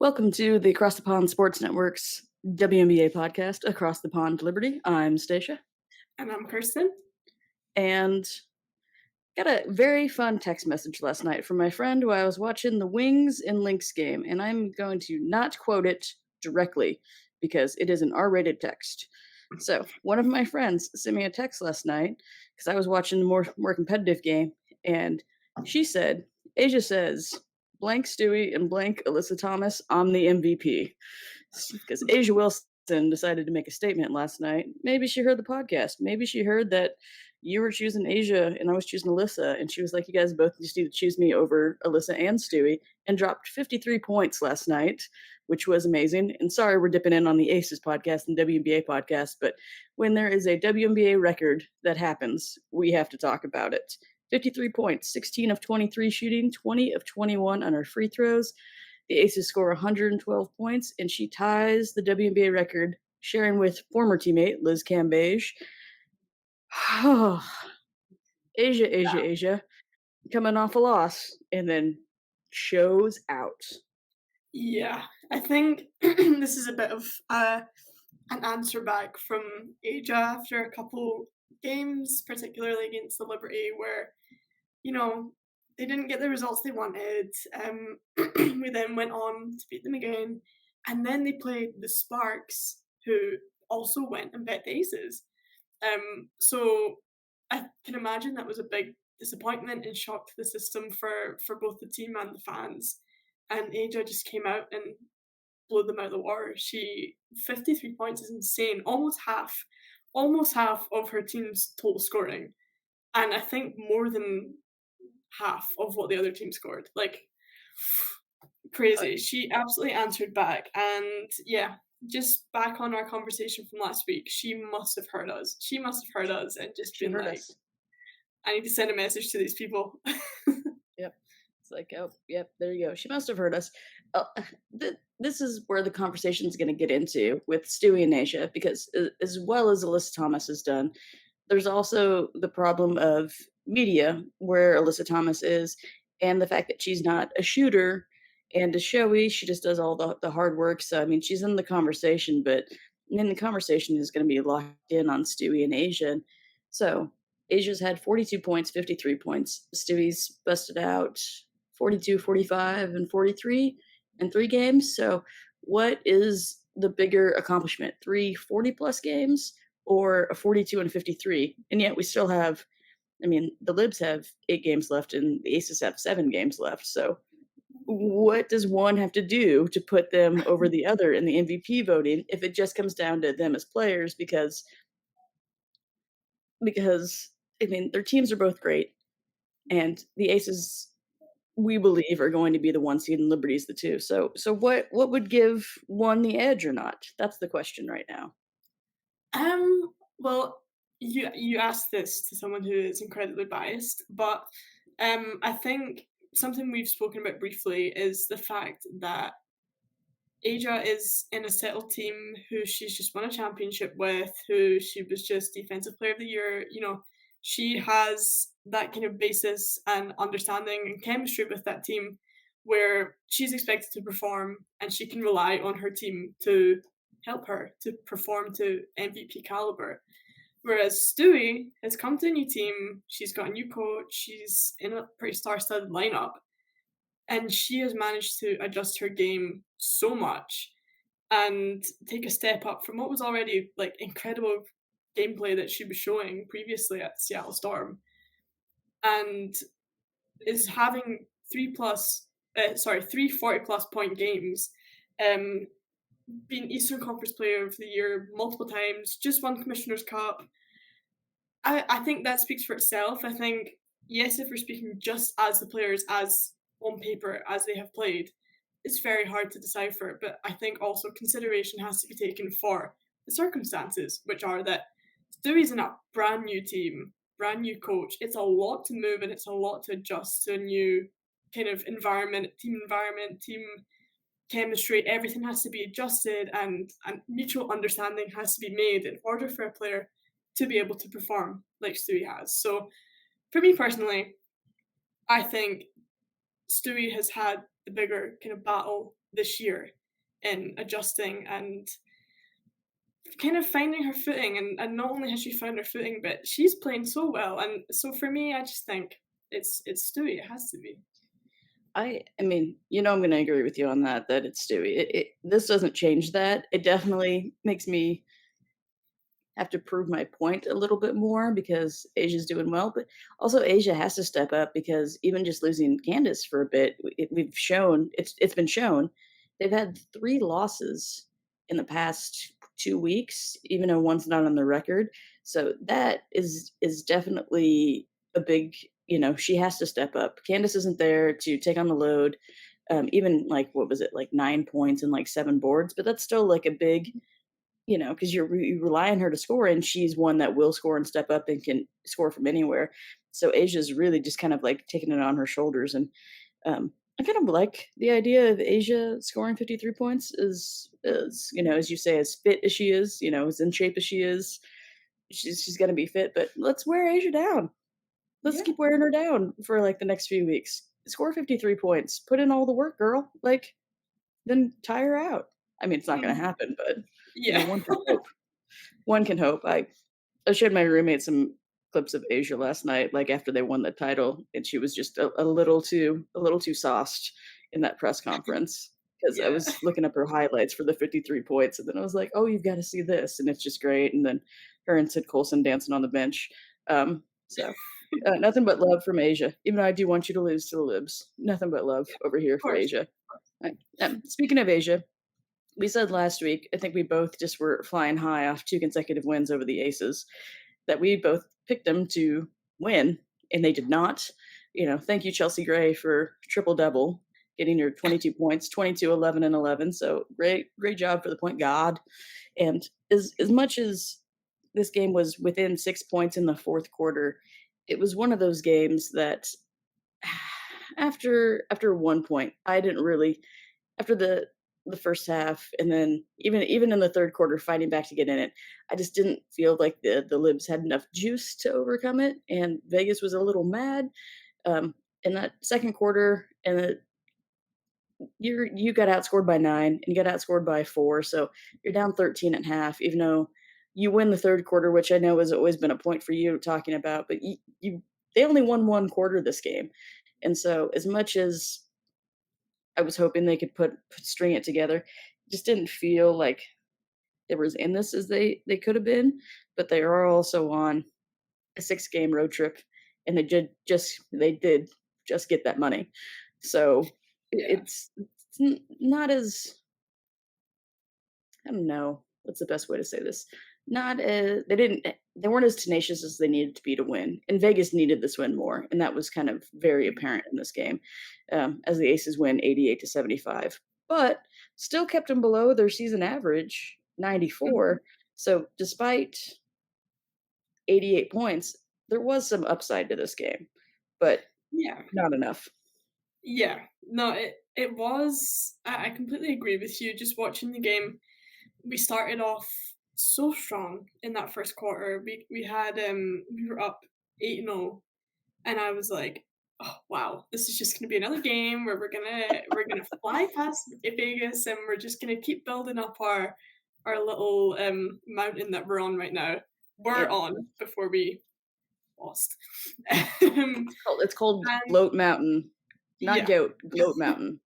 Welcome to the Across the Pond Sports Network's WNBA podcast, Across the Pond Liberty. I'm Stacia. And I'm Kirstin. And got a very fun text message last night from my friend who I was watching the Wings and Lynx game, and I'm going to not quote it directly because it is an R-rated text. So one of my friends sent me a text last night because I was watching the more competitive game, and she said, Asia says, blank Stewie and blank Alyssa Thomas, I'm the MVP. Because Asia Wilson decided to make a statement last night. Maybe she heard the podcast. Maybe she heard that you were choosing Asia and I was choosing Alyssa, and she was like, you guys both just need to choose me over Alyssa and Stewie, and dropped 53 points last night, which was amazing. And sorry, we're dipping in on the Aces podcast and WNBA podcast, but when there is a WNBA record that happens, we have to talk about it. 53 points, 16 of 23 shooting, 20 of 21 on her free throws. The Aces score 112 points, and she ties the WNBA record, sharing with former teammate Liz Cambage. Asia, coming off a loss, and then shows out. Yeah, I think this is a bit of an answer back from Asia after a couple games, particularly against the Liberty, where, they didn't get the results they wanted. We then went on to beat them again, and then they played the Sparks, who also went and bet the Aces. So I can imagine that was a big disappointment and shock to the system for both the team and the fans. And Aja just came out and blew them out of the water. 53 points is insane, almost half of her team's total scoring, and I think more than half of what the other team scored. Like, crazy. She absolutely answered back, and yeah, just back on our conversation from last week, she must have heard us. She must have heard us and just been like, I need to send a message to these people. Yep. It's like, oh, yep, there you go. She must have heard us. This is where the conversation is going to get into with Stewie and Asia, because as well as Alyssa Thomas has done, there's also the problem of media, where Alyssa Thomas is, and the fact that she's not a shooter and a showy. She just does all the hard work. So, I mean, she's in the conversation, but then the conversation is going to be locked in on Stewie and Asia. So Asia's had 42 points, 53 points. Stewie's busted out 42, 45, and 43 in 3 games. So what is the bigger accomplishment? 3 40-plus games or a 42 and 53? And yet we still have, I mean, the Libs have 8 games left and the Aces have 7 games left. So what does one have to do to put them over the other in the MVP voting if it just comes down to them as players? Because I mean, their teams are both great, and the Aces, we believe, are going to be the 1 seed and Liberty's the 2. So what would give one the edge or not? That's the question right now. Well, you asked this to someone who is incredibly biased, but I think something we've spoken about briefly is the fact that Aja is in a settled team who she's just won a championship with, who she was just Defensive Player of the Year. She has that kind of basis and understanding and chemistry with that team where she's expected to perform, and she can rely on her team to help her to perform to MVP caliber. Whereas Stewie has come to a new team, she's got a new coach, she's in a pretty star-studded lineup, and she has managed to adjust her game so much and take a step up from what was already like incredible gameplay that she was showing previously at Seattle Storm, and is having 3 40-plus point games, being Eastern Conference Player of the Year multiple times, just won Commissioner's Cup. I think that speaks for itself. I think, yes, if we're speaking just as the players, as on paper, as they have played, it's very hard to decipher, but I think also consideration has to be taken for the circumstances, which are that Stewie's in a brand new team, brand new coach. It's a lot to move and it's a lot to adjust to a new kind of environment, team chemistry. Everything has to be adjusted, and mutual understanding has to be made in order for a player to be able to perform like Stewie has. So for me personally, I think Stewie has had the bigger kind of battle this year in adjusting and kind of finding her footing. And not only has she found her footing, but she's playing so well. And so for me, I just think it's Stewie. It has to be. I mean, I'm gonna agree with you on that, that it's Stewie. This doesn't change that. It definitely makes me have to prove my point a little bit more because Asia's doing well, but also Asia has to step up because even just losing Candace for a bit, we've shown it's been shown they've had 3 losses in the past 2 weeks, even though one's not on the record. So that is definitely a big, she has to step up. Candace isn't there to take on the load. Even like what was it, like 9 points and like 7 boards, but that's still like a big, because you rely on her to score, and she's one that will score and step up and can score from anywhere. So Asia's really just kind of like taking it on her shoulders, and I kind of like the idea of Asia scoring 53 points. Is as you say, as fit as she is, as in shape as she is, she's gonna be fit. But let's wear Asia down. Let's Yeah. keep wearing her down for like the next few weeks. Score 53 points. Put in all the work, girl. Like, then tire out. I mean, it's not gonna Mhm. happen, but Yeah. one can hope. One can hope. I showed my roommate some clips of Asia last night, like after they won the title, and she was just a little too sauced in that press conference because I Yeah. was looking up her highlights for the 53 points, and then I was like, "Oh, you've got to see this," and it's just great. And then her and Sid Colson dancing on the bench. So nothing but love from Asia. Even though I do want you to lose to the Libs, nothing but love Yeah. over here Of for course. Asia. Right. Speaking of Asia, we said last week, I think we both just were flying high off 2 consecutive wins over the Aces, that we both picked them to win, and they did not. Thank you, Chelsea Gray, for triple double, getting your 22 points, 22, 11, and 11. So great job for the point god. And as much as this game was within 6 points in the fourth quarter, it was one of those games that after 1 point, I didn't really, after the first half, and then even in the third quarter fighting back to get in it, I just didn't feel like the Libs had enough juice to overcome it, and Vegas was a little mad, in that second quarter, and you got outscored by 9, and you got outscored by 4, so you're down 13 at half, even though you win the third quarter, which I know has always been a point for you talking about, but they only won 1 quarter this game, and so as much as I was hoping they could string it together. Just didn't feel like they were as in this as they could have been, but they are also on a 6-game road trip, and they did just get that money. So Yeah. it's not as, I don't know, what's the best way to say this? Not as they weren't as tenacious as they needed to be to win, and Vegas needed this win more, and that was kind of very apparent in this game, as the Aces win 88-75, but still kept them below their season average, Mhm. 94. So despite 88 points, there was some upside to this game, but Yeah. not enough. Yeah. No, it was I completely agree with you. Just watching the game, we started off so strong in that first quarter. We were up 8-0, and I was like, "Oh, wow, this is just gonna be another game where we're gonna fly past Vegas, and we're just gonna keep building up our little, mountain that we're on right now." We're Yeah, on before we lost. Um, it's called and Gloat Mountain, not yeah. Goat, Gloat Mountain.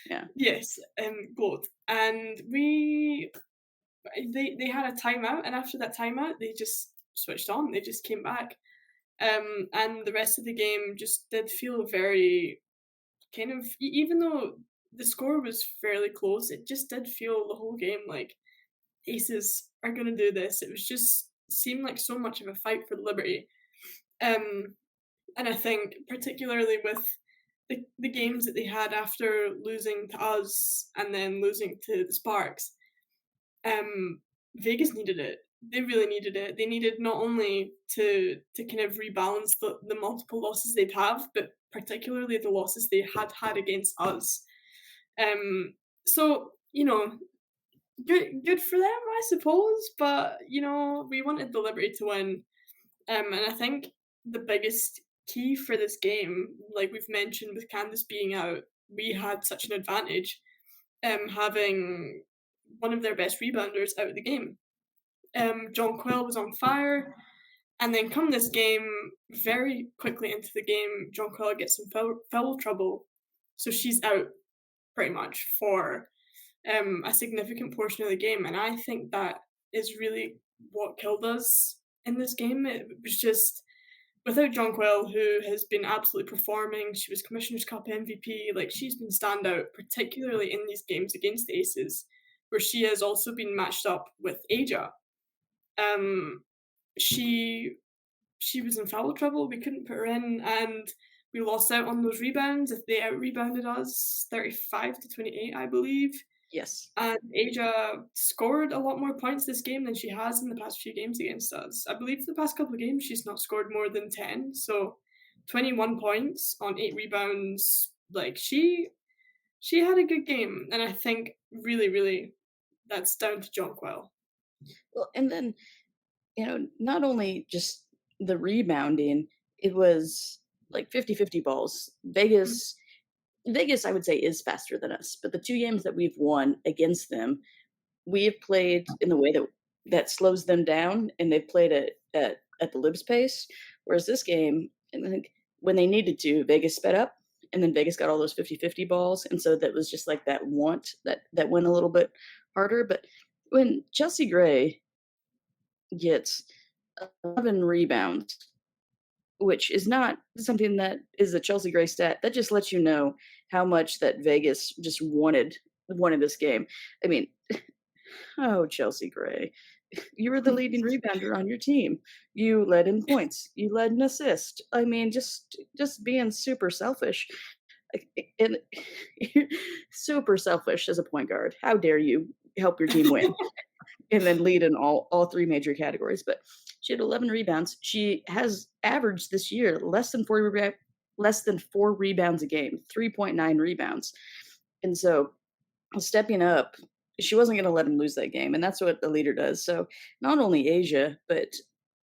Yeah. Yes, both. And they had a timeout, and after that timeout, they just switched on. They just came back. And the rest of the game just did feel very kind of even though the score was fairly close, it just did feel the whole game like Aces are gonna do this. It was just seemed like so much of a fight for liberty. Um, and I think particularly with the games that they had after losing to us and then losing to the Sparks, Vegas needed it. They really needed it. They needed not only to kind of rebalance the multiple losses they'd have, but particularly the losses they had against us. Um, so good for them, I suppose. But we wanted the Liberty to win, and I think the biggest key for this game, like we've mentioned with Candice being out, we had such an advantage. having one of their best rebounders out of the game. John Quill was on fire, and then come this game, very quickly into the game, John Quill gets in foul trouble, so she's out pretty much for a significant portion of the game, and I think that is really what killed us in this game. It was just without Jonquil, who has been absolutely performing, she was Commissioner's Cup MVP, like she's been standout, particularly in these games against the Aces, where she has also been matched up with Aja. Um, she she was in foul trouble. We couldn't put her in, and we lost out on those rebounds. If they out rebounded us, 35-28, I believe. Yes. And Aja scored a lot more points this game than she has in the past few games against us. I believe the past couple of games she's not scored more than 10. So 21 points on 8 rebounds. Like she had a good game, and I think really, really that's down to Jonquil. Well, and then, not only just the rebounding, it was like 50-50 balls. Vegas, I would say, is faster than us, but the 2 games that we've won against them, we have played in the way that slows them down, and they've played at the Libs pace, whereas this game, I think when they needed to, Vegas sped up, and then Vegas got all those 50-50 balls, and so that was just like that that went a little bit harder, but when Chelsea Gray gets 11 rebounds, which is not something that is a Chelsea Gray stat. That just lets you know how much that Vegas just wanted this game. I mean, oh, Chelsea Gray, you were the leading rebounder on your team. You led in points. You led an assist. I mean, just being super selfish. And super selfish as a point guard. How dare you help your team win? And then lead in all 3 major categories, but she had 11 rebounds. She has averaged this year less than 4 rebounds a game, 3.9 rebounds. And so stepping up, she wasn't gonna let him lose that game, and that's what the leader does. So not only Asia, but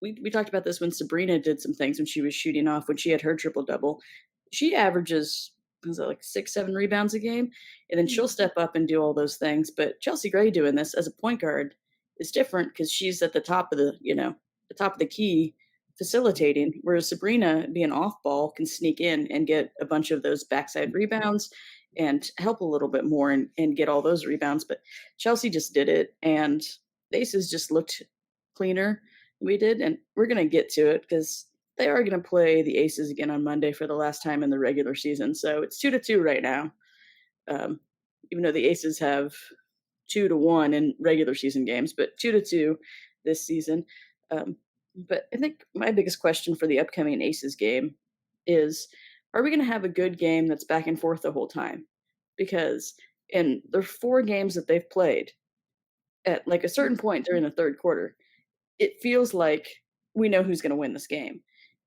we talked about this when Sabrina did some things when she was shooting off, when she had her triple double. She averages, was it like 6, 7 rebounds a game? And then she'll step up and do all those things. But Chelsea Gray doing this as a point guard is different because she's at the top of the top of the key facilitating, whereas Sabrina being off ball can sneak in and get a bunch of those backside rebounds and help a little bit more and get all those rebounds. But Chelsea just did it, and the Aces just looked cleaner than we did. And we're going to get to it because they are going to play the Aces again on Monday for the last time in the regular season. So it's 2-2 right now. Even though the Aces have 2-1 in regular season games, but 2-2 this season. But I think my biggest question for the upcoming Aces game is, are we going to have a good game that's back and forth the whole time? Because in the 4 games that they've played, at like a certain point during the third quarter, it feels like we know who's going to win this game.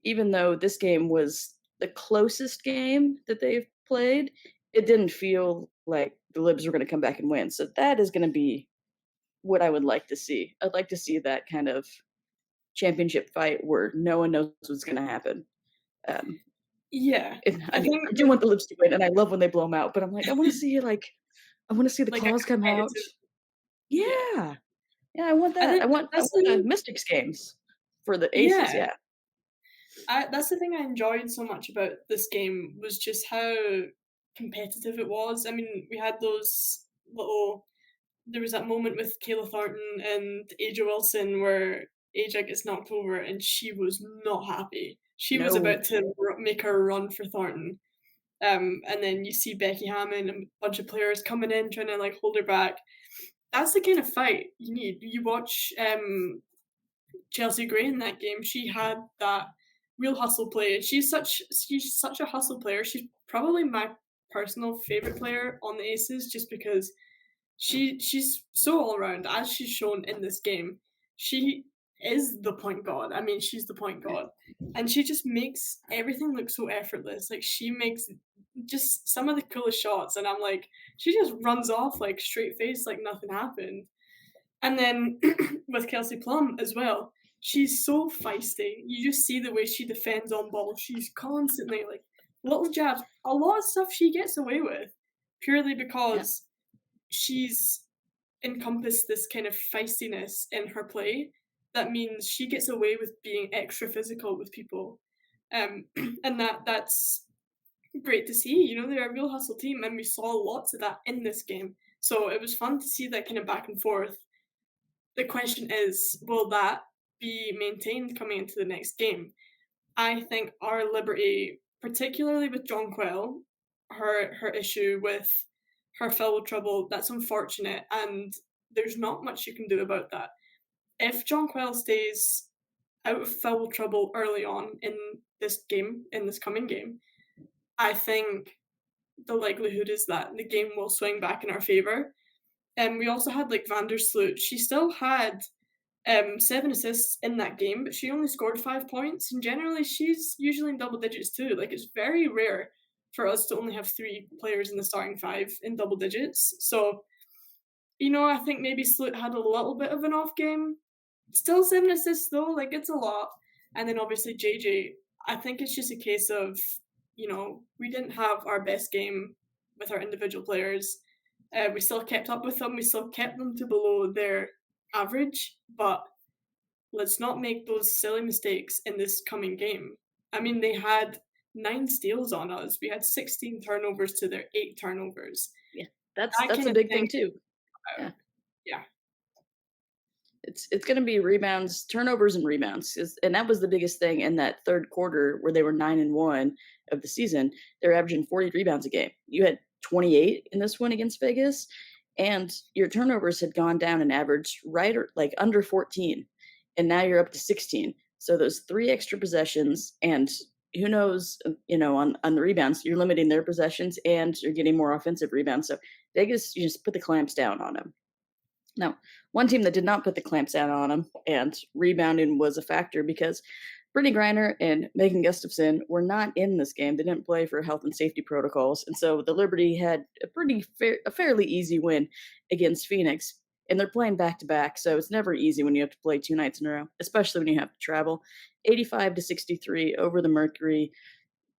Even though this game was the closest game that they've played, it didn't feel like the Libs were going to come back and win. So that is going to be what I would like to see. I'd like to see that kind of championship fight where no one knows what's going to happen. Yeah, And I I mean, think I do want the Libs to win, and I love when they blow them out. But I'm like, I want to see I want to see the like a claws come out. competitive. Yeah, Yeah, yeah, I want I that. think I that's want the the Mystics games for the Aces. yeah. Yeah, That's the thing I enjoyed so much about this game was just how competitive it was. I mean, we had those little. There was that moment with Kayla Thornton and Aja Wilson where Aja gets knocked over and she was not happy. She was no, about to make her run for Thornton. And then you see Becky Hammond and a bunch of players coming in trying to like hold her back. That's the kind of fight you need. You watch Chelsea Gray in that game. She had that real hustle play. She's such a hustle player. She's probably my personal favorite player on the Aces just because she's so all around as she's shown in this game. She is the point god. I mean, she's the point god, and she just makes everything look so effortless. Like she makes just some of the coolest shots, and I'm like, she just runs off like straight face, like nothing happened. And then with Kelsey Plum as well, she's so feisty. You just see the way she defends on ball. She's constantly like little jabs. A lot of stuff she gets away with purely yeah, because she's encompassed this kind of feistiness in her play that means she gets away with being extra physical with people. And that's great to see. You know, they're a real hustle team, and we saw lots of that in this game. So it was fun to see that kind of back and forth. The question is, will that be maintained coming into the next game? I think our Liberty, particularly with Jonquil, her issue with her foul trouble, that's unfortunate, and there's not much you can do about that. If Jonquil stays out of foul trouble early on in this game, in this coming game, I think the likelihood is that the game will swing back in our favour. And we also had like Vandersloot. She still had 7 assists in that game, but she only scored 5 points. And generally, she's usually in double digits too. Like it's very rare for us to only have 3 players in the starting five in double digits. So you know, I think maybe Sloot had a little bit of an off game. Still 7 assists though, like it's a lot. And then obviously JJ, I think it's just a case of, you know, we didn't have our best game with our individual players. We still kept up with them. We still kept them to below their average, but let's not make those silly mistakes in this coming game. I mean, they had 9 steals on us. We had 16 turnovers to their 8 turnovers. Yeah, that's That that's kind a of big thing, thing too. Yeah. yeah, It's gonna be rebounds, turnovers, and rebounds, and that was the biggest thing in that 3rd quarter where they were 9-1 of the season. They're averaging 40 rebounds a game. You had 28 in this one against Vegas, and your turnovers had gone down an average right or like under 14, and now you're up to 16. So those 3 extra possessions, and who knows, on the rebounds, you're limiting their possessions and you're getting more offensive rebounds. So Vegas, you just put the clamps down on them. Now, one team that did not put the clamps down on him and rebounding was a factor because Brittany Griner and Megan Gustafson were not in this game. They didn't play for health and safety protocols, and so the Liberty had a fairly easy win against Phoenix. And they're playing back to back, so it's never easy when you have to play 2 nights in a row, especially when you have to travel. 85-63 over the Mercury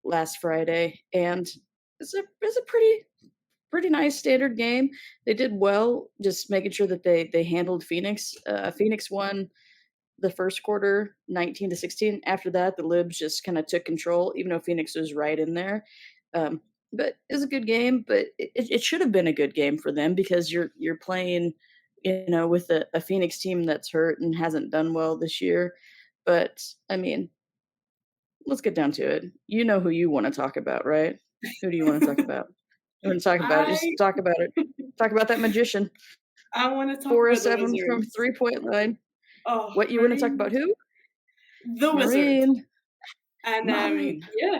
last Friday, and it's a pretty nice standard game. They did well, just making sure that they handled Phoenix. Phoenix won the first quarter 19-16. After that, the Libs just kind of took control, even though Phoenix was right in there. Um, but it was a good game, but it should have been a good game for them because you're playing, with a Phoenix team that's hurt and hasn't done well this year. But I mean, let's get down to it. You know who you want to talk about, right? Who do you want to talk about? You want to talk about it? I Just talk about it. Talk about that magician. I want to talk 4 of about the 7 from Wizards. 3-point line. Oh, What you wanna talk about Marine, who? the Wizard, Marine. and Mine. yeah,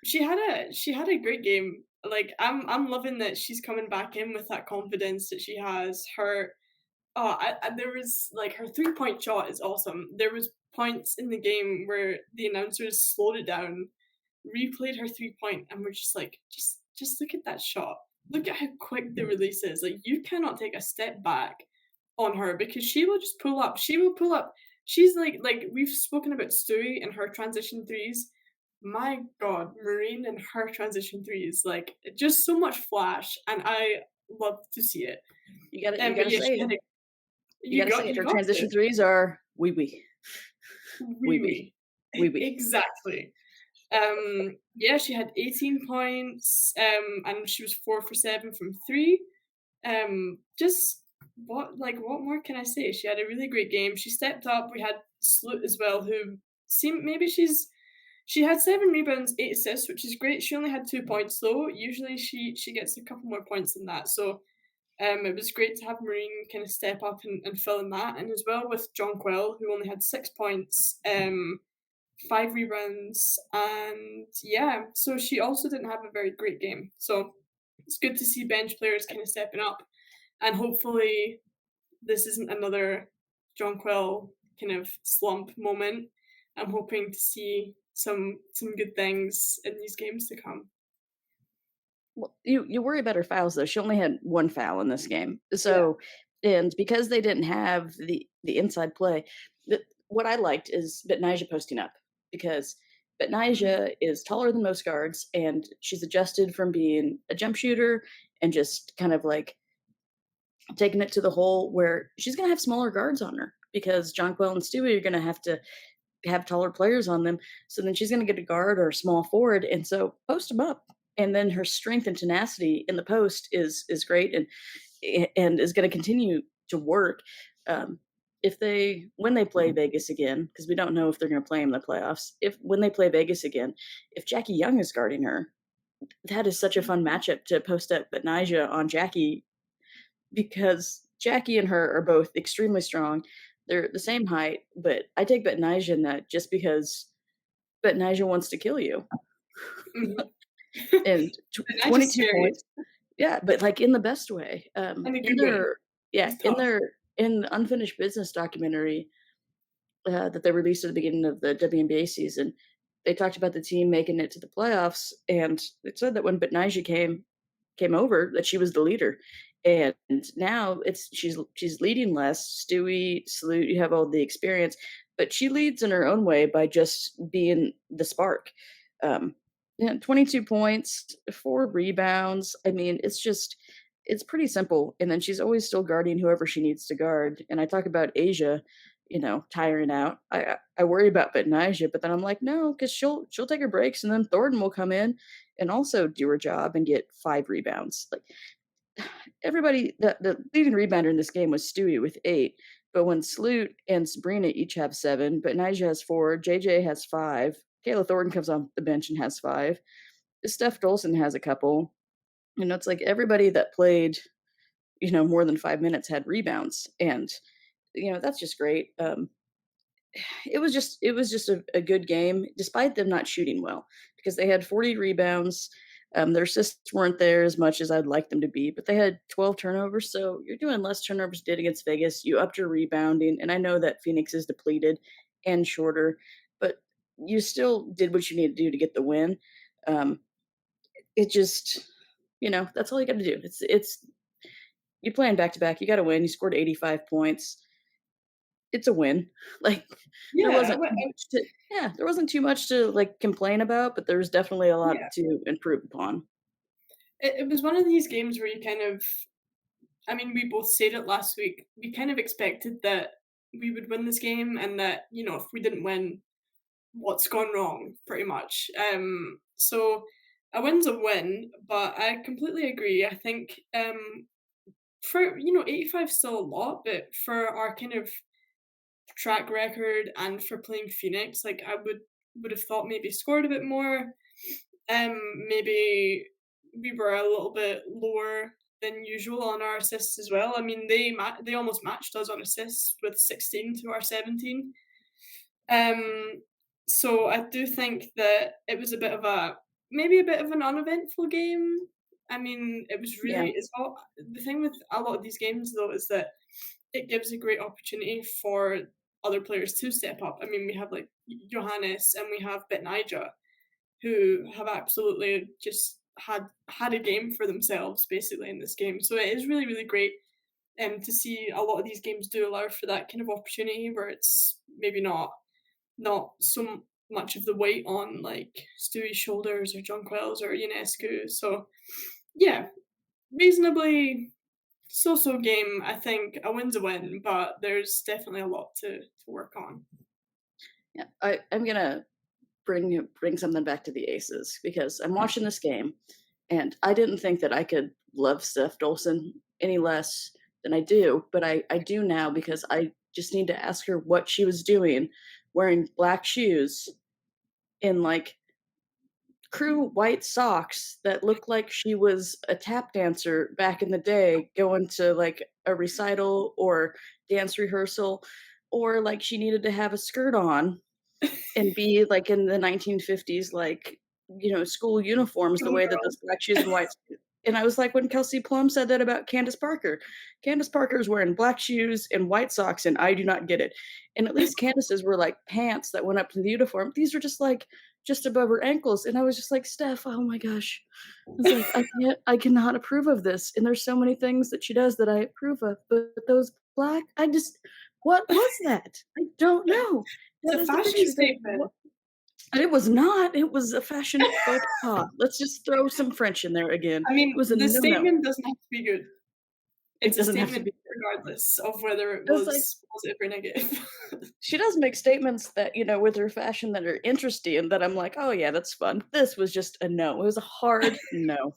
she had a great game. Like I'm loving that she's coming back in with that confidence that she has. There was like her 3 point shot is awesome. There was points in the game where the announcers slowed it down, replayed her 3 point, and we're just like, just look at that shot. Look at how quick the release is. Like you cannot take a step back on her because she will just pull up. She will pull up. She's like we've spoken about Stewie and her transition threes. My God, Marine and her transition threes, like just so much flash, and I love to see it. You But gotta yeah, say she it. had a You gotta say it. you Her got to. transition threes are wee wee. Wee Oui, wee. oui. Wee wee. Exactly. Yeah, she had 18 points, and she was 4 for 7 from three. Just what more can I say? She had a really great game. She stepped up. We had Sloot as well, who seemed maybe she had 7 rebounds, 8 assists, which is great. She only had 2 points though. Usually she gets a couple more points than that. So it was great to have Marine kind of step up and fill in that, and as well with John Quill, who only had 6 points, 5 rebounds, and yeah, so she also didn't have a very great game. So it's good to see bench players kind of stepping up, and hopefully this isn't another John Quill kind of slump moment. I'm hoping to see some good things in these games to come. Well, you worry about her fouls though. She only had 1 foul in this game. Yeah. So, and because they didn't have the inside play, what I liked is Betnijah posting up because Mhm. Betnijah is taller than most guards, and she's adjusted from being a jump shooter and just kind of like taking it to the hole where she's gonna have smaller guards on her because Jonquil and Stewie are gonna have taller players on them. So then she's gonna get a guard or a small forward, and so post them up. And then her strength and tenacity in the post is great, and is gonna continue to work. Um, if they when they play Vegas again, because we don't know if they're gonna play in the playoffs. If when they play Vegas again, if Jackie Young is guarding her, that is such a fun matchup to post up Benijah on Jackie because Jackie and her are both extremely strong. They're the same height, but I take Betnijah in that just because Betnijah wants to kill you. Mhm. And And I just 22 scary points. Yeah, but, like, in the best way. in a In good way. their yeah, He's tough. in the Unfinished Business documentary, that they released at the beginning of the WNBA season, they talked about the team making it to the playoffs, and it said that when Betnijah came over that she was the leader. And now she's leading less. Stewie, Salute, you have all the experience, but she leads in her own way by just being the spark. Um, yeah, 22 points, 4 rebounds. I mean, it's pretty simple. And then she's always still guarding whoever she needs to guard. And I talk about Asia, tiring out. I worry about Betnijah, but then I'm like, no, because she'll take her breaks, and then Thornton will come in and also do her job and get 5 rebounds. Like everybody, the leading rebounder in this game was Stewie with 8. But when Sloot and Sabrina each have 7, but Nija has 4, JJ has 5, Kayla Thornton comes off the bench and has 5, Steph Dolson has a couple. It's like everybody that played, more than 5 minutes had rebounds, and that's just great. It was just a good game, despite them not shooting well, because they had 40 rebounds. Their assists weren't there as much as I'd like them to be, but they had 12 turnovers. So you're doing less turnovers did against Vegas. You upped your rebounding, and I know that Phoenix is depleted and shorter, but you still did what you need to do to get the win. Um, it just, that's all you got to do. It's you playing back to back. You got to win. You scored 85 points. It's a win. Like, there Yeah, wasn't too much to yeah, there wasn't too much to, like, complain about, but there was definitely a yeah. lot to improve upon. It was one of these games where you kind of I mean, we both said it last week. We kind of expected that we would win this game and that, if we didn't win, what's gone wrong, pretty much. So a win's a win, but I completely agree. I think for 85 is still a lot, but for our kind of track record and for playing Phoenix, like I would have thought maybe scored a bit more. Maybe we were a little bit lower than usual on our assists as well. I mean, they almost matched us on assists with 16 to our 17. Um, so I do think that it was a bit of a maybe a bit of an uneventful game. I mean, it was Yeah, really it's all the thing with a lot of these games though is that it gives a great opportunity for other players to step up. I mean, we have like Johannes and we have Bitnija who have absolutely just had a game for themselves basically in this game. So it is really really great to see a lot of these games do allow for that kind of opportunity where it's maybe not so much of the weight on like Stewie's shoulders or John Quells or Ionescu. So yeah, reasonably so game. I think a win's a win, but there's definitely a lot to work on. yeah. I'm gonna bring something back to the Aces because I'm watching this game, and I didn't think that I could love Steph Dolson any less than I do, but I do now because I just need to ask her what she was doing wearing black shoes in, like, crew white socks that looked like she was a tap dancer back in the day going to, like, a recital or dance rehearsal, or, like, she needed to have a skirt on and be, like, in the 1950s, like, school uniforms the way that Schoolgirl. those black shoes and white and I was like when Kelsey Plum said that about Candace Parker. Candace Parker's wearing black shoes and white socks, and I do not get it. And at least Candace's were, like, pants that went up to the uniform. These are just, like, just above her ankles, and I was just like, "Steph, oh my gosh." I was like, I cannot approve of this, and there's so many things that she does that I approve of, but those black what was that? I don't know. It's What a is the fashion picture that statement. it was not, it was a fashion faux pas. Let's just throw some French in there again. I It mean, was a the no-no. statement doesn't have to be good. It It's a doesn't have to statement be regardless of whether it I was like was positive or negative. she does make statements that, with her fashion that are interesting that I'm like, "Oh, yeah, that's fun." This was just a no. It was a hard no.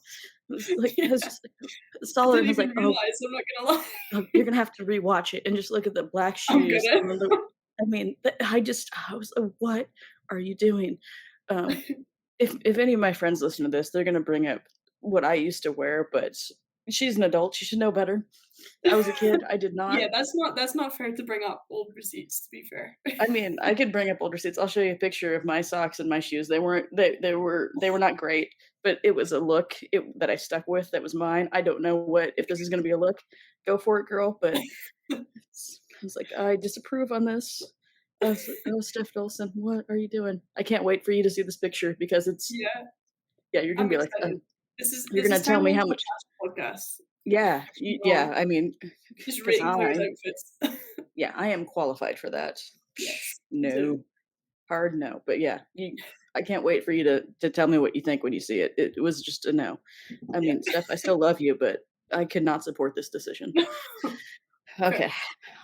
It was like I was Yeah, just like I saw it and didn't was even like, "Oh, realize, I'm not gonna lie. you're gonna have to rewatch it and just look at the black I'm shoes gonna. and then the." I mean, I was like, "What are you doing?" Um, if any of my friends listen to this, they're gonna bring up what I used to wear, but she's an adult, she should know better. I was a kid, I did not. Yeah, that's not fair to bring up old receipts, to be fair. I mean, I could bring up older receipts. I'll show you a picture of my socks and my shoes. They were not great, but it was a look that I stuck with that was mine. I don't know what if this is gonna be a look, go for it, girl, but I was like, "I disapprove on this." I was like, "Oh, Stef Dolson, what are you doing?" I can't wait for you to see this picture because it's Yeah, yeah, you're gonna I'm be like, excited. This is you're this gonna is tell me turning how into a much fashion podcast. yeah, No, I mean, just because rating players' outfits. I am qualified for that. Yes, me too. No. Hard no, but yeah, I can't wait for you to tell me what you think when you see it. It was just a no. I Yeah. mean, Steph, I still love you, but I could not support this decision. Okay. Fair.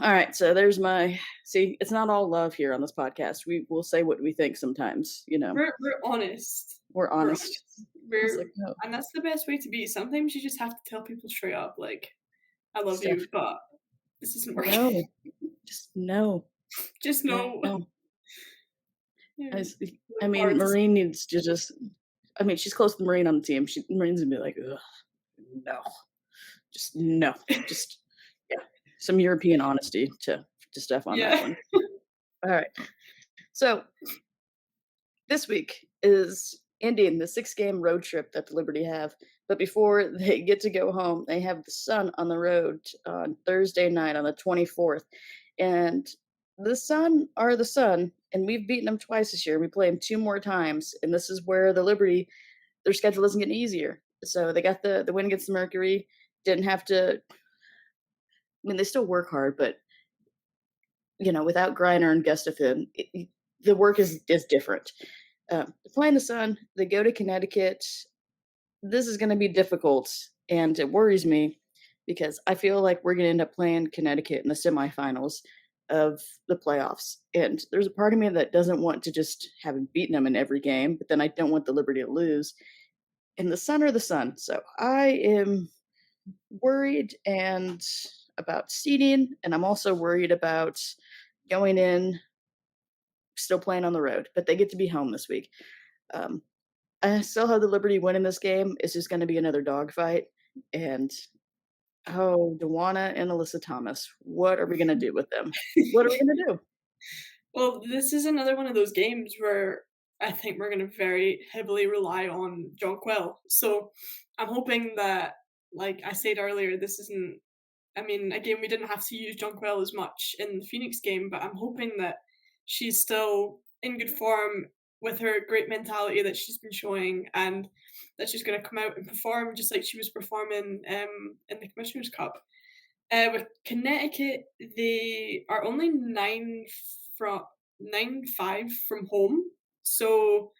Alright, so there's my see, it's not all love here on this podcast. We will say what we think sometimes, We're honest. we're We're honest. honest. I was like, We're "No, and that's the best way to be. Sometimes you just have to tell people straight up, like, "I love Steph, you, but this isn't working." no, just no, Just know. no." Yeah, I s I live mean, hard. Maureen needs to just I mean, she's close to Maureen on the team. Maureen's gonna be like, "Ugh, no." Just no. Just yeah. Some European honesty to Steph on that Yeah. one. Alright. So, this week is ending the 6-game road trip that the Liberty have, but before they get to go home, they have the Sun on the road on Thursday night on the 24th, and the Sun are the Sun, and we've beaten them twice this year. We play them 2 more times, and this is where the Liberty their schedule isn't getting easier. So, they got the win against the Mercury, didn't have to I mean, they still work hard, but without Griner and Gustafson, the work is different. They're playing the Sun. They go to Connecticut. This is going to be difficult, and it worries me because I feel like we're going to end up playing Connecticut in the semifinals of the playoffs. And there's a part of me that doesn't want to just have beaten them in every game, but then I don't want the Liberty to lose. And the Sun are the Sun, so I am worried and about seating, and I'm also worried about going in, still playing on the road, but they get to be home this week. Um, I still have the Liberty winning this game. It's just going to be another dogfight. And oh, Dewana and Alyssa Thomas, what are we going to do with them? What are we going to do? Well, this is another one of those games where I think we're gonna very heavily rely on Jonquil. So, I'm hoping that, like I said earlier, this isn't I mean, again, we didn't have to use Jonquil as much in the Phoenix game, but I'm hoping that she's still in good form with her great mentality that she's been showing, and that she's going to come out and perform just like she was performing in the Commissioner's Cup. With Connecticut, they are only 9-5 from home, so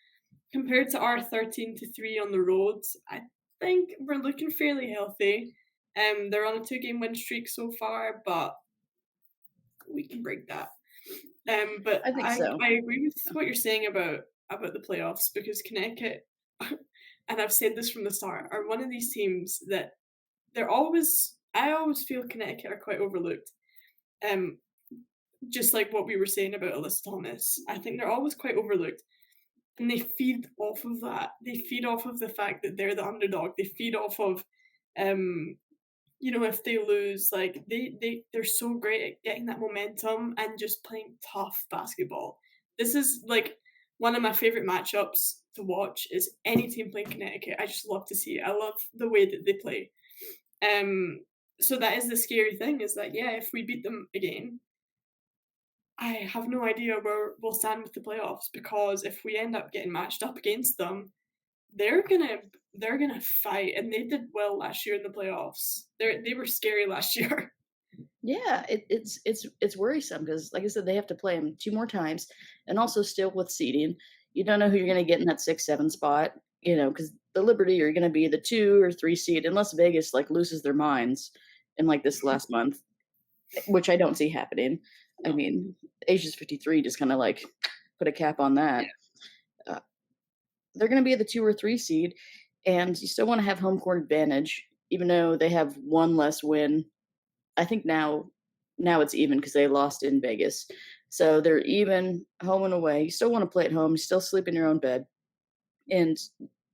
compared to our 13-3 on the road, I think we're looking fairly healthy. They're on a 2-game win streak so far, but we can break that. But I think so. I agree with what you're saying about the playoffs because Connecticut, and I've said this from the start, are one of these teams that I always feel Connecticut are quite overlooked. Um, just like what we were saying about Alyssa Thomas, I think they're always quite overlooked. And they feed off of that. They feed off of the fact that they're the underdog. They feed off of, um, if they lose, like they're so great at getting that momentum and just playing tough basketball. This is like one of my favorite matchups to watch is any team playing Connecticut. I just love to see it. I love the way that they play. Um, so that is the scary thing is that yeah, if we beat them again, I have no idea where we'll stand with the playoffs because if we end up getting matched up against them, they're gonna they're gonna fight, and they did well last year in the playoffs. They were scary last year. Yeah, it's worrisome because, like I said, they have to play them 2 more times, and also still with seeding, you don't know who you're gonna get in that 6-7 spot, because the Liberty are gonna be the 2 or 3 seed unless Vegas, like, loses their minds in like this last month, which I don't see happening. I No. mean, Asia's 53 just kind of like put a cap on that. Uh, they're going to be the 2 or 3 seed, and you still want to have home court advantage, even though they have one less win. I think now it's even because they lost in Vegas, so they're even home and away. You still want to play at home. You still sleep in your own bed, and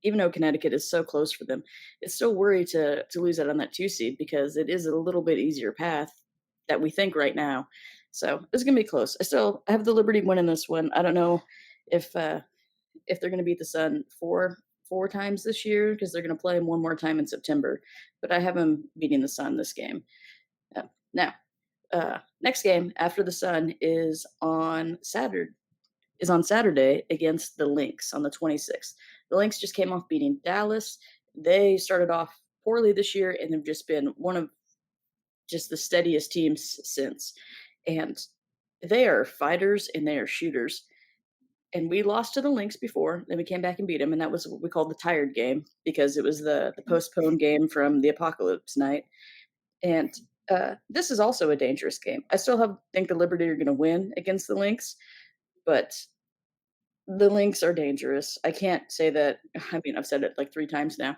even though Connecticut is so close for them, it's still worry to lose out on that 2 seed because it is a little bit easier path that we think right now. So it's gonna be close. I have the Liberty winning this one. I don't know if uh, if they're gonna beat the Sun four times this year because they're gonna play them one more time in September, but I have them beating the Sun this game. Now, next game after the Sun is on Saturday against the Lynx on the 26th. The Lynx just came off beating Dallas. They started off poorly this year and have just been one of just the steadiest teams since. And they are fighters and they are shooters. And we lost to the Lynx before, then we came back and beat them, and that was what we called the tired game because it was the postponed game from the Apocalypse night. And this is also a dangerous game. I still think the Liberty are going to win against the Lynx, but the Lynx are dangerous. I can't say that. I mean, I've said it like 3 times now.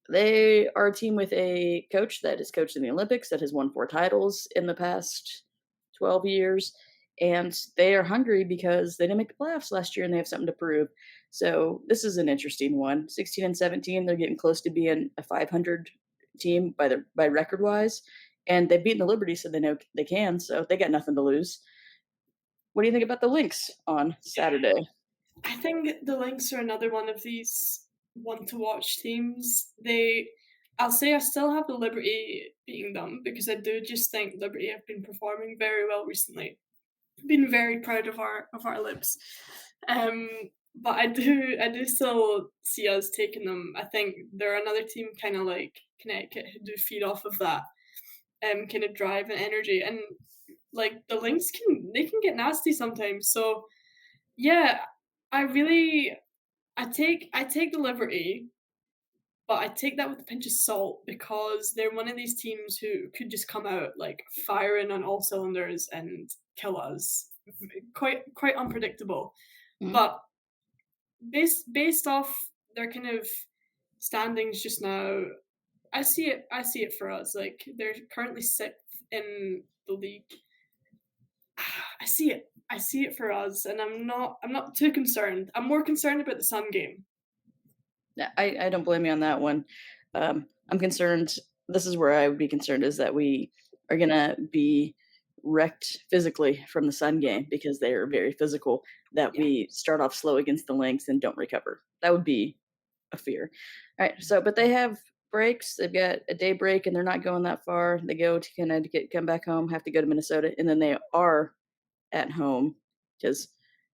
They are a team with a coach that has coached in the Olympics, that has won 4 titles in the past 12 years, and they are hungry because they didn't make the playoffs last year and they have something to prove. So this is an interesting one. 16 and 17, they're getting close to being a 500 team by record wise, and they've beaten the Liberty, so they know they can. So they got nothing to lose. What do you think about the Lynx on Saturday? I think the Lynx are another one of these one to watch teams. I'll say I still have the Liberty beating them because I do just think Liberty have been performing very well recently. Been very proud of our Libs. Um, but I do still see us taking them. I think they're another team kind of like Connecticut who do feed off of that kind of drive and energy, and like the Lynx can get nasty sometimes. So yeah, I really I take the Liberty, but I take that with a pinch of salt because they're one of these teams who could just come out like firing on all cylinders and kill us. Quite unpredictable. Mhm. But based off their kind of standings just now, I see it for us. Like they're currently 6th in the league. I see it for us, and I'm not too concerned. I'm more concerned about the Sun game. Yeah, I don't blame you on that one. I'm concerned. This is where I would be concerned is that we are gonna be wrecked physically from the Sun game because they are very physical. That Yeah. we start off slow against the Lynx and don't recover. That would be a fear. All right, so but they have breaks. They've got a day break and they're not going that far. They go to Connecticut, come back home, have to go to Minnesota, and then they are at home because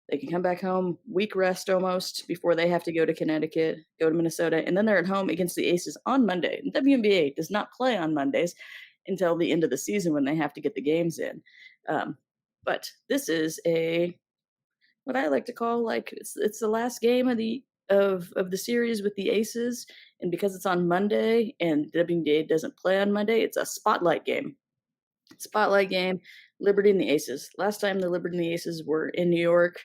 they can come back home, week rest almost before they have to go to Connecticut, go to Minnesota, and then they're at home against the Aces on Monday. And WNBA does not play on Mondays until the end of the season when they have to get the games in. Um, but this is a what I like to call like it's the last game of the series with the Aces, and because it's on Monday and WNBA doesn't play on Monday, it's a spotlight game, Liberty and the Aces. Last time the Liberty and the Aces were in New York,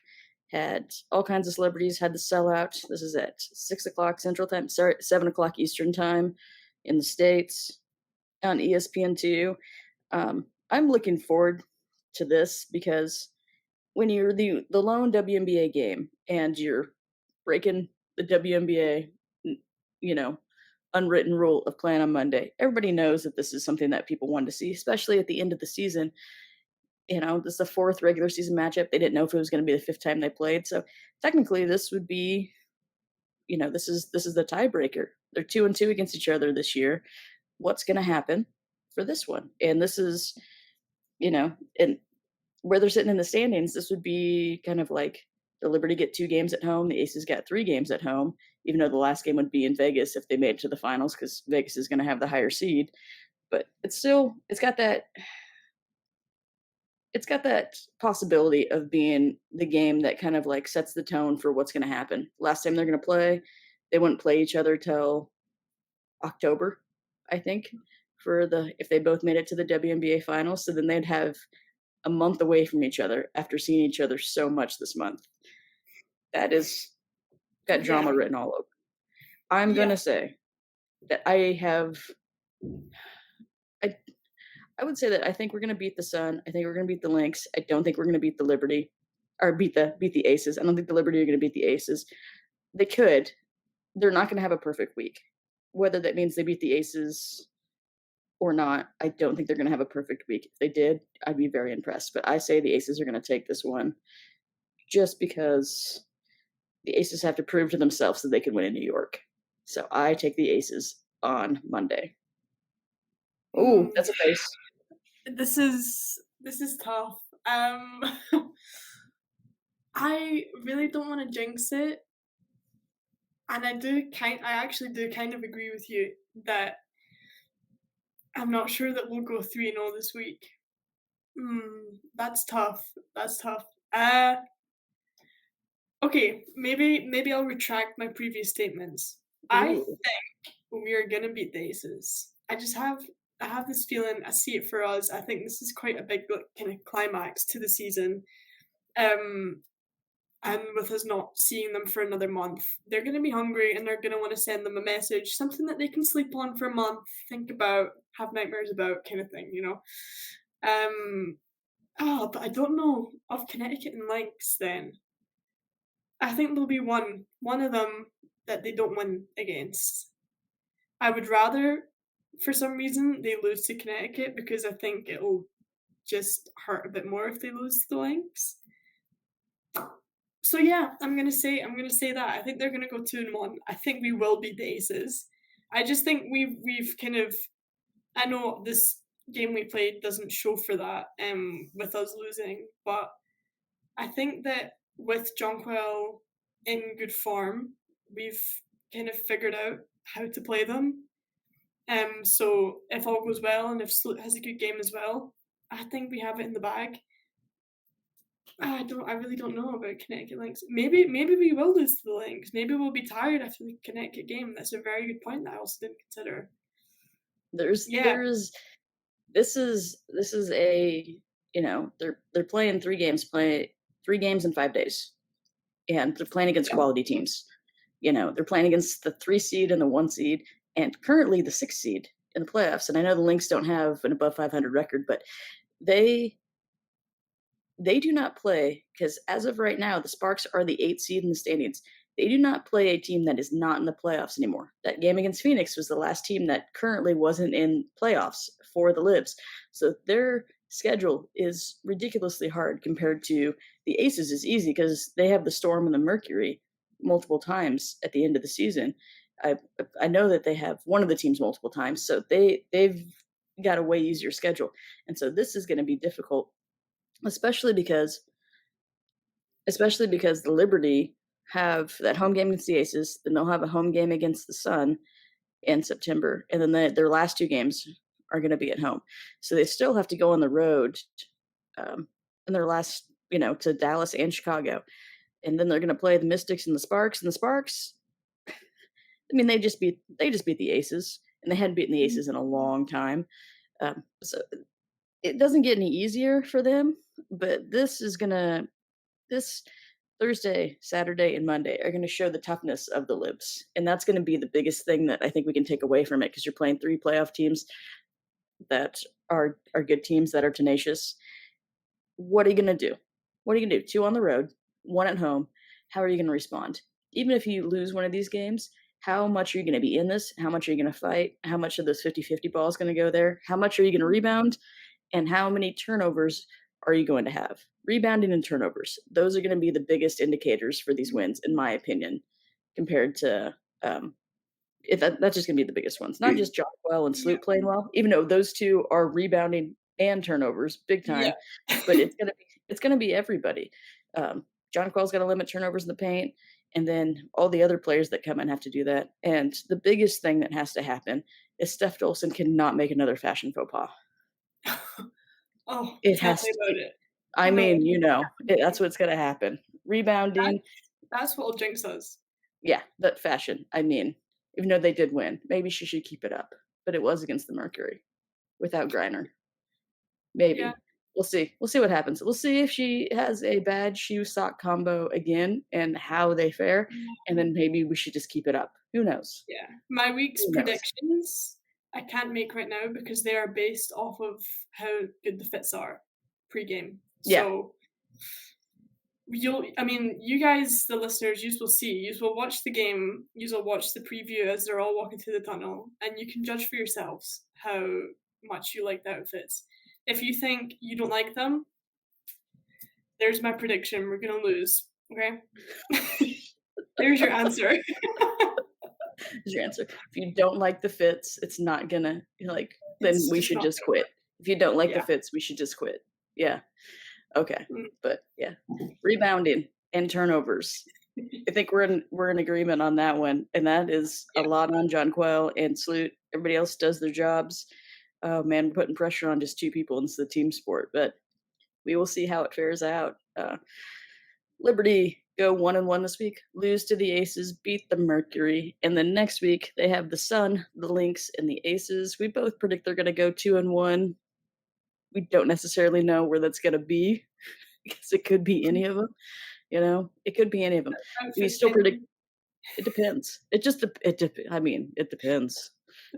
had all kinds of celebrities, had the sellout. This is at 6 o'clock Central Time, sorry, 7 o'clock Eastern Time in the States on ESPN2. I'm looking forward to this because when you're the lone WNBA game and you're breaking the WNBA, you know, unwritten rule of playing on Monday, everybody knows that this is something that people want to see, especially at the end of the season. This is the 4th regular season matchup. They didn't know if it was going to be the 5th time they played. So technically, this would be, this is the tiebreaker. They're 2-2 against each other this year. What's going to happen for this one? And this is, and where they're sitting in the standings, this would be kind of like the Liberty get 2 games at home, the Aces got 3 games at home, even though the last game would be in Vegas if they made it to the finals because Vegas is going to have the higher seed. But it's got that possibility of being the game that kind of like sets the tone for what's going to happen. Last time they're going to play, they wouldn't play each other till October, I think, for the if they both made it to the WNBA finals, so then they'd have a month away from each other after seeing each other so much this month. That is got Yeah, drama written all over. I'm yeah. gonna say that I I would say that I think we're gonna beat the Sun. I think we're gonna beat the Lynx. I don't think we're gonna beat the Liberty or beat the Aces. I don't think the Liberty are gonna beat the Aces. They could. They're not gonna have a perfect week. Whether that means they beat the Aces or not, I don't think they're gonna have a perfect week. If they did, I'd be very impressed. But I say the Aces are gonna take this one just because the Aces have to prove to themselves that they can win in New York. So I take the Aces on Monday. Oh, Mm, that's a face. this is tough. I really don't want to jinx it, and I actually do kind of agree with you that I'm not sure that we'll go 3-0 this week. That's tough. That's tough. Okay, maybe I'll retract my previous statements. I Ooh, think we are gonna beat the Aces. I have this feeling. I see it for us. I think this is quite a big like, kind of climax to the season. Um, and with us not seeing them for another month, they're gonna be hungry and they're gonna want to send them a message, something that they can sleep on for a month, think about, have nightmares about, kind of thing. Um, but I don't know of Connecticut and Lynx. Then I think there'll be one of them that they don't win against. I would rather, for some reason, they lose to Connecticut because I think it'll just hurt a bit more if they lose to the Lynx. So yeah, I'm gonna say that. I think they're gonna go 2-1. I think we will beat the Aces. I just think we've kind of I know this game we played doesn't show for that, with us losing, but I think that with Jonquil in good form, we've kind of figured out how to play them. So if all goes well and if Sloot has a good game as well, I think we have it in the bag. I really don't know about Connecticut Lynx. Maybe we will lose to the Lynx. Maybe we'll be tired after the Connecticut game. That's a very good point that I also didn't consider. Yeah, there's this is a they're playing 3 games in 5 days, and they're playing against yeah. quality teams. They're playing against the 3 seed and the 1 seed, and currently the 6 seed in the playoffs. And I know the Lynx don't have an above 500 record, but they they do not play because as of right now, the Sparks are the 8 seed in the standings. They do not play a team that is not in the playoffs anymore. That game against Phoenix was the last team that currently wasn't in playoffs for the Libs. So their schedule is ridiculously hard compared to the Aces is easy because they have the Storm and the Mercury multiple times at the end of the season. I I know that they have one of the teams multiple times, so they've got a way easier schedule. And so this is going to be difficult, especially because especially because the Liberty have that home game against the Aces, then they'll have a home game against the Sun in September, and then their last 2 games are going to be at home. So they still have to go on the road in their last, to Dallas and Chicago, and then they're going to play the Mystics and the Sparks. And the Sparks, I mean, they just beat the Aces, and they hadn't beaten the Mhm. Aces in a long time. So it doesn't get any easier for them, but this Thursday, Saturday, and Monday are going to show the toughness of the Libs, and that's going to be the biggest thing that I think we can take away from it because you're playing 3 playoff teams that are good teams that are tenacious. What are you going to do? What are you going to do? 2 on the road, 1 at home. How are you going to respond? Even if you lose one of these games, how much are you going to be in this? How much are you going to fight? How much of those 50-50 balls going to go there? How much are you going to rebound? And how many turnovers are you going to have? Rebounding and turnovers. Those are going to be the biggest indicators for these wins, in my opinion, compared to that's just going to be the biggest ones. Not just Jockwell and Yeah, Sloot playing well, even though those two are rebounding and turnovers big yeah. time, but it's gonna be everybody. John Quell's got to limit turnovers in the paint, and then all the other players that come in have to do that. And the biggest thing that has to happen is Stef Dolson cannot make another fashion faux pas. Oh, It tell me has about to. it. I No, mean, that's what's gonna happen. Rebounding, that's what'll jinx us. yeah, that fashion. I mean, even though they did win, maybe she should keep it up. But it was against the Mercury. without Griner. Yeah. Maybe. We'll see. We'll see what happens. We'll see if she has a bad shoe sock combo again and how they fare, and then maybe we should just keep it up. Who knows? Yeah. My week's Who knows? predictions I can't make right now because they are based off of how good the fits are pre-game. Yeah. So I mean, you guys, the listeners, you will see, you will watch the game, you will watch the preview as they're all walking through the tunnel, and you can judge for yourselves how much you like the outfits. If you think you don't like them, there's my prediction. We're gonna lose. Okay? There's your answer. Is your answer. If you don't like the fits, it's not gonna like then It's we just should not just gonna quit. work. If you don't like the Yeah. fits, we should just quit. Yeah. Okay. Mm. But yeah. Rebounding and turnovers. I think we're in agreement on that one. And that is a Yeah. lot on John Quell and Sloot. Everybody else does their jobs. Oh man, we're putting pressure on just two people and it's the team sport. But we will see how it fares out. Liberty go 1-1 this week, lose to the Aces, beat the Mercury, and then next week they have the Sun, the Lynx, and the Aces. We both predict they're going to go 2-1. We don't necessarily know where that's going to be because it could be any of them. You know, it could be any of them. We Outfit still predict. pending. It depends. I mean, it depends.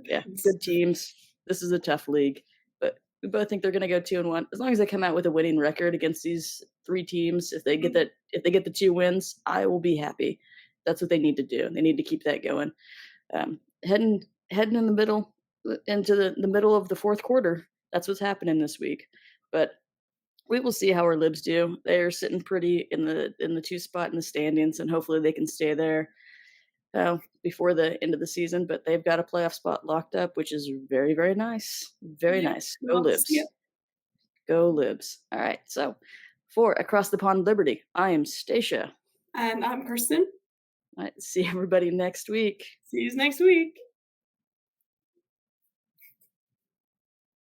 Yeah, Depends. good teams. This is a tough league, but we both think they're going to go 2-1. As long as they come out with a winning record against these three teams, if they get Mhm. that, if they get the two wins, I will be happy. That's what they need to do. They need to keep that going. Um, heading heading in the middle into the middle of the fourth quarter. That's what's happening this week. But we will see how our libs do. They're sitting pretty in the two spot in the standings, and hopefully they can stay there before the end of the season, but they've got a playoff spot locked up, which is very, very nice. Very Yep. nice. Go Love to see it. Libs. Go Libs. All right. So for Across the Pond Liberty, I am Stacia. And I'm Kirstin. All right. See everybody next week. See you next week.